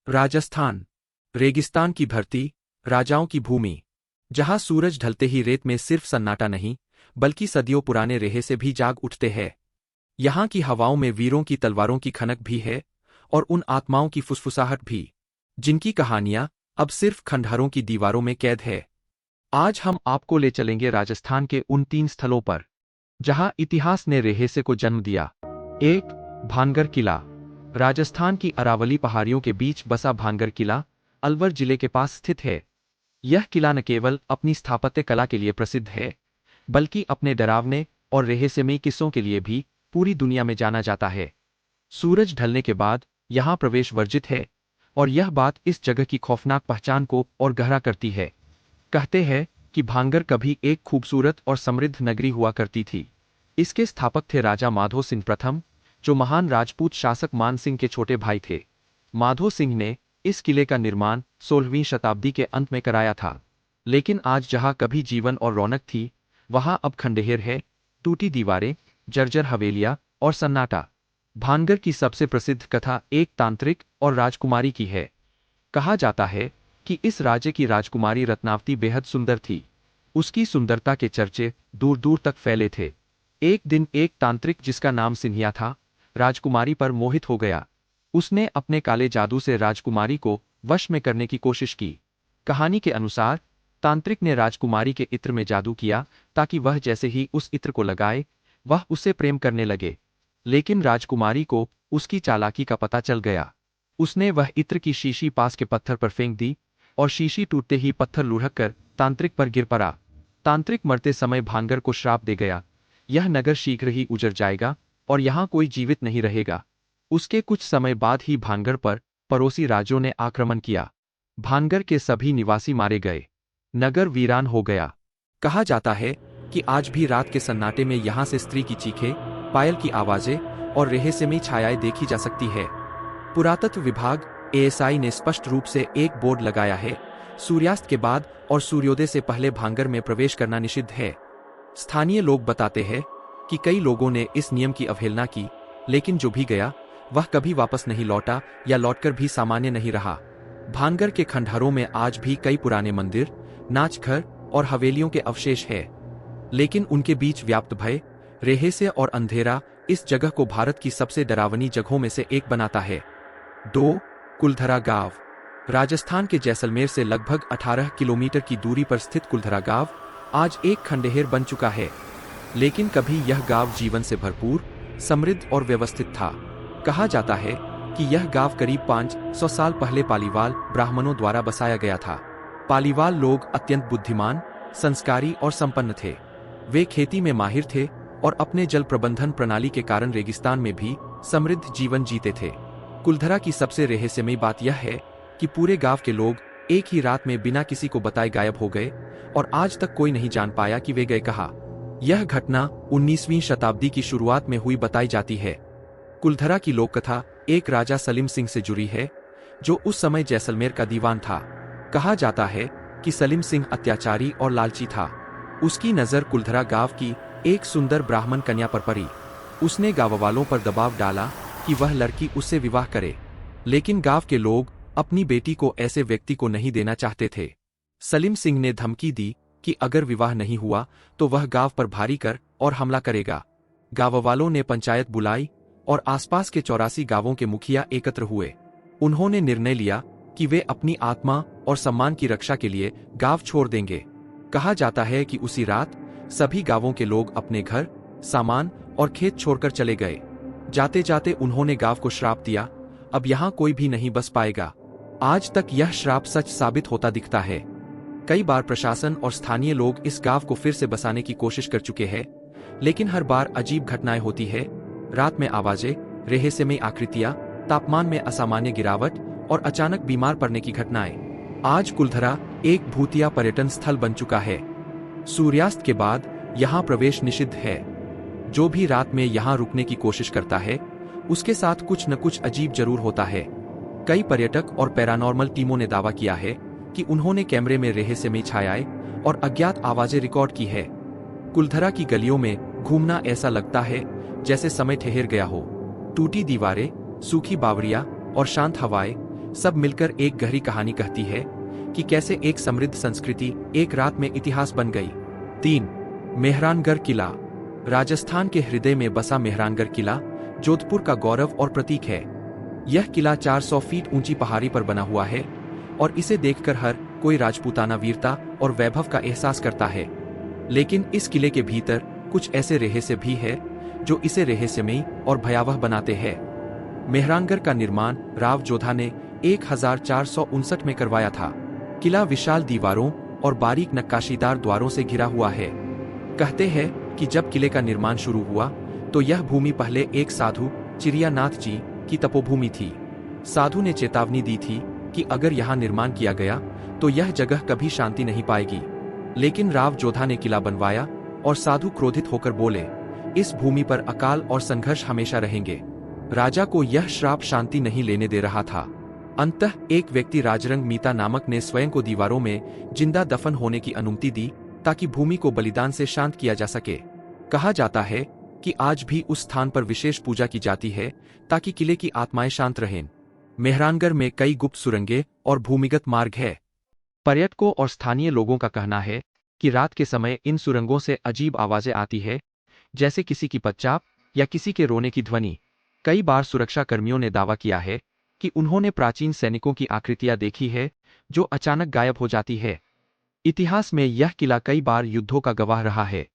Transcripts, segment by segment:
राजस्थान, रेगिस्तान की धरती, राजाओं की भूमि, जहां सूरज ढलते ही रेत में सिर्फ सन्नाटा नहीं, बल्कि सदियों पुराने रेहे से भी जाग उठते हैं। यहाँ की हवाओं में वीरों की तलवारों की खनक भी है, और उन आत्माओं की फुसफुसाहट भी, जिनकी कहानियां अब सिर्फ खंडहरों की दीवारों में कैद है। आज हम आपको ले चलेंगे राजस्थान के उन 3 स्थलों पर, जहां इतिहास ने रेहेसे को जन्म दिया। 1. भानगढ़ किला। राजस्थान की अरावली पहाड़ियों के बीच बसा भानगढ़ किला, अलवर जिले के पास स्थित है। यह किला न केवल अपनी स्थापत्य कला के लिए प्रसिद्ध है, बल्कि अपने डरावने और रहस्यमयी किस्सों के लिए भी पूरी दुनिया में जाना जाता है। सूरज ढलने के बाद यहाँ प्रवेश वर्जित है, और यह बात इस जगह की खौफनाक पहचान को और गहरा करती है। कहते हैं कि भानगढ़ कभी एक खूबसूरत और समृद्ध नगरी हुआ करती थी। इसके स्थापक थे राजा माधो सिंह प्रथम, जो महान राजपूत शासक मान सिंह के छोटे भाई थे। माधो सिंह ने इस किले का निर्माण 16वीं शताब्दी के अंत में कराया था। लेकिन आज जहां कभी जीवन और रौनक थी, वहां अब खंडहर है, टूटी दीवारें, जर्जर हवेलियां और सन्नाटा। भानगढ़ की सबसे प्रसिद्ध कथा एक तांत्रिक और राजकुमारी की है। कहा जाता है कि इस राज्य की राजकुमारी रत्नावती बेहद सुंदर थी। उसकी सुंदरता के चर्चे दूर दूर तक फैले थे। एक दिन एक तांत्रिक जिसका नाम सिन्हिया था, राजकुमारी पर मोहित हो गया। उसने अपने काले जादू से राजकुमारी को वश में करने की कोशिश की। कहानी के अनुसार तांत्रिक ने राजकुमारी के इत्र में जादू किया, ताकि वह जैसे ही उस इत्र को लगाए, वह उससे प्रेम करने लगे। लेकिन राजकुमारी को उसकी चालाकी का पता चल गया। उसने वह इत्र की शीशी पास के पत्थर पर फेंक दी, और शीशी टूटते ही पत्थर लुढ़क कर तांत्रिक पर गिर पड़ा। तांत्रिक मरते समय भानगढ़ को श्राप दे गया, यह नगर शीघ्र ही उजड़ जाएगा और यहाँ कोई जीवित नहीं रहेगा। उसके कुछ समय बाद ही भानगढ़ पर पड़ोसी राज्यों ने आक्रमण किया। भानगढ़ के सभी निवासी मारे गए। नगर वीरान हो गया। कहा जाता है कि आज भी रात के सन्नाटे में यहाँ से स्त्री की चीखें, पायल की आवाजें और रहस्यमयी छायाएं देखी जा सकती है। पुरातत्व विभाग एएसआई ने स्पष्ट रूप से एक बोर्ड लगाया है, सूर्यास्त के बाद और सूर्योदय से पहले भानगढ़ में प्रवेश करना निषिद्ध है। स्थानीय लोग बताते हैं कि कई लोगों ने इस नियम की अवहेलना की, लेकिन जो भी गया वह कभी वापस नहीं लौटा या लौटकर भी सामान्य नहीं रहा। भानगढ़ के खंडहरों में आज भी कई पुराने मंदिर, नाचघर और हवेलियों के अवशेष है, लेकिन उनके बीच व्याप्त भय, रहस्य और अंधेरा इस जगह को भारत की सबसे डरावनी जगहों में से एक बनाता है। 2. कुलधरा गांव। राजस्थान के जैसलमेर से लगभग 18 किलोमीटर की दूरी पर स्थित कुलधरा गांव आज एक खंडहर बन चुका है, लेकिन कभी यह गांव जीवन से भरपूर, समृद्ध और व्यवस्थित था। कहा जाता है कि यह गांव करीब 500 साल पहले पालीवाल ब्राह्मणों द्वारा बसाया गया था। पालीवाल लोग अत्यंत बुद्धिमान, संस्कारी और संपन्न थे। वे खेती में माहिर थे और अपने जल प्रबंधन प्रणाली के कारण रेगिस्तान में भी समृद्ध जीवन जीते थे। कुलधरा की सबसे रहस्यमयी बात यह है कि पूरे गांव के लोग एक ही रात में बिना किसी को बताए गायब हो गए, और आज तक कोई नहीं जान पाया कि वे गए कहाँ। यह घटना 19वीं शताब्दी की शुरुआत में हुई बताई जाती है। कुलधरा की लोककथा एक राजा सलीम सिंह से जुड़ी है, जो उस समय जैसलमेर का दीवान था। कहा जाता है कि सलीम सिंह अत्याचारी और लालची था। उसकी नजर कुलधरा गांव की एक सुंदर ब्राह्मण कन्या पर पड़ी। उसने गांव वालों पर दबाव डाला कि वह लड़की उससे विवाह करे, लेकिन गांव के लोग अपनी बेटी को ऐसे व्यक्ति को नहीं देना चाहते थे। सलीम सिंह ने धमकी दी कि अगर विवाह नहीं हुआ तो वह गांव पर भारी कर और हमला करेगा। गांव वालों ने पंचायत बुलाई और आसपास के 84 गांवों के मुखिया एकत्र हुए। उन्होंने निर्णय लिया कि वे अपनी आत्मा और सम्मान की रक्षा के लिए गांव छोड़ देंगे। कहा जाता है कि उसी रात सभी गांवों के लोग अपने घर, सामान और खेत छोड़कर चले गए। जाते जाते उन्होंने गांव को श्राप दिया, अब यहाँ कोई भी नहीं बस पाएगा। आज तक यह श्राप सच साबित होता दिखता है। कई बार प्रशासन और स्थानीय लोग इस गांव को फिर से बसाने की कोशिश कर चुके हैं, लेकिन हर बार अजीब घटनाएं होती है। रात में आवाजें, रहस्यमयी आकृतियां, तापमान में असामान्य गिरावट और अचानक बीमार पड़ने की घटनाएं। आज कुलधरा एक भूतिया पर्यटन स्थल बन चुका है। सूर्यास्त के बाद यहाँ प्रवेश निषिद्ध है। जो भी रात में यहाँ रुकने की कोशिश करता है, उसके साथ कुछ न कुछ अजीब जरूर होता है। कई पर्यटक और पैरानॉर्मल टीमों ने दावा किया है कि उन्होंने कैमरे में रहस्यमयी छायाएं और अज्ञात आवाजें रिकॉर्ड की है। कुलधरा की गलियों में घूमना ऐसा लगता है जैसे समय ठहर गया हो। टूटी दीवारें, सूखी बावड़ियां और शांत हवाएं, सब मिलकर एक गहरी कहानी कहती है कि कैसे एक समृद्ध संस्कृति एक रात में इतिहास बन गई। 3. मेहरानगढ़ किला। राजस्थान के हृदय में बसा मेहरानगढ़ किला जोधपुर का गौरव और प्रतीक है। यह किला 400 फीट ऊंची पहाड़ी पर बना हुआ है और इसे देखकर हर कोई राजपूताना वीरता और वैभव का एहसास करता है। लेकिन इस किले के भीतर कुछ ऐसे रहस्य भी है जो इसे रहस्यमयी और भयावह बनाते हैं। मेहरानगढ़ का निर्माण राव जोधा ने 1459 में करवाया था। किला विशाल दीवारों और बारीक नक्काशीदार द्वारों से घिरा हुआ है। कहते हैं कि जब किले का निर्माण शुरू हुआ तो यह भूमि पहले एक साधु चिरियानाथ जी की तपोभूमि थी। साधु ने चेतावनी दी थी कि अगर यहाँ निर्माण किया गया तो यह जगह कभी शांति नहीं पाएगी। लेकिन राव जोधा ने किला बनवाया और साधु क्रोधित होकर बोले, इस भूमि पर अकाल और संघर्ष हमेशा रहेंगे। राजा को यह श्राप शांति नहीं लेने दे रहा था। अंततः एक व्यक्ति राजरंग मीता नामक ने स्वयं को दीवारों में जिंदा दफन होने की अनुमति दी ताकि भूमि को बलिदान से शांत किया जा सके। कहा जाता है कि आज भी उस स्थान पर विशेष पूजा की जाती है ताकि किले की आत्माएं शांत रहें। मेहरानगढ़ में कई गुप्त सुरंगें और भूमिगत मार्ग है। पर्यटकों और स्थानीय लोगों का कहना है कि रात के समय इन सुरंगों से अजीब आवाजें आती है, जैसे किसी की पदचाप या किसी के रोने की ध्वनि। कई बार सुरक्षा कर्मियों ने दावा किया है कि उन्होंने प्राचीन सैनिकों की आकृतियां देखी है जो अचानक गायब हो जाती है। इतिहास में यह किला कई बार युद्धों का गवाह रहा है।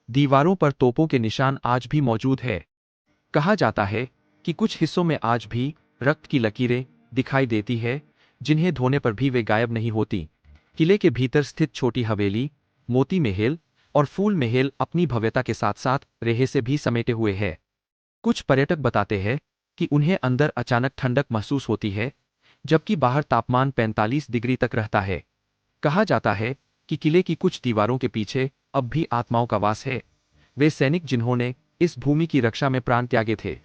दीवारों पर तोपों के निशान आज भी मौजूद है। कहा जाता है कि कुछ हिस्सों में आज भी रक्त की लकीरें दिखाई देती है, जिन्हें धोने पर भी वे गायब नहीं होती। किले के भीतर स्थित छोटी हवेली, मोती महल और फूल महल अपनी भव्यता के साथ साथ रहस्य भी समेटे हुए है। कुछ पर्यटक बताते हैं कि उन्हें अंदर अचानक ठंडक महसूस होती है, जबकि बाहर तापमान 45 डिग्री तक रहता है। कहा जाता है कि किले की कुछ दीवारों के पीछे अब भी आत्माओं का वास है, वे सैनिक जिन्होंने इस भूमि की रक्षा में प्राण त्यागे थे।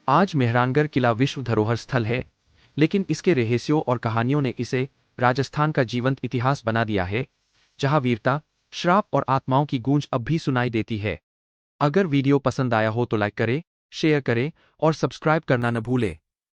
आज मेहरानगढ़ किला विश्व धरोहर स्थल है, लेकिन इसके रहस्यों और कहानियों ने इसे राजस्थान का जीवंत इतिहास बना दिया है, जहां वीरता, श्राप और आत्माओं की गूंज अब भी सुनाई देती है। अगर वीडियो पसंद आया हो तो लाइक करें, शेयर करें और सब्सक्राइब करना न भूलें।